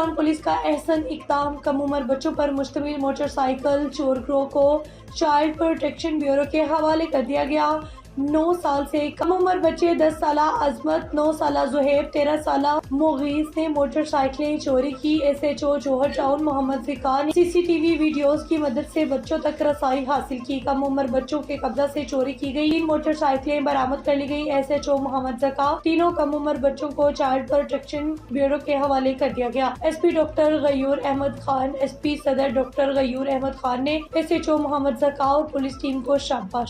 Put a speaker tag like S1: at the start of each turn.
S1: दौरान पुलिस का अहसन इकदाम, कम उम्र बच्चों पर मुश्तमिल मोटरसाइकिल चोर गिरोह को चाइल्ड प्रोटेक्शन ब्यूरो के हवाले कर दिया गया। 9 साल से कम उम्र बच्चे 10 साल अजमत, 9 साल जुहैब, 13 साल मुगीस ने मोटरसाइकिलें चोरी की। SHO जोहर टाउन मोहम्मद ज़िका ने CCTV वीडियोस की मदद से बच्चों तक रसाई हासिल की। कम उम्र बच्चों के कब्जा से चोरी की गई 3 मोटरसाइकिलें बरामद कर ली गई। SHO मोहम्मद ज़िका तीनों कम उम्र बच्चों को चाइल्ड प्रोटेक्शन ब्यूरो के हवाले कर दिया गया। SP doctor Ghayur Ahmed Khan, SP Saddar doctor Ghayur Ahmed Khan ने SHO मोहम्मद ज़िका और पुलिस टीम को शाबाश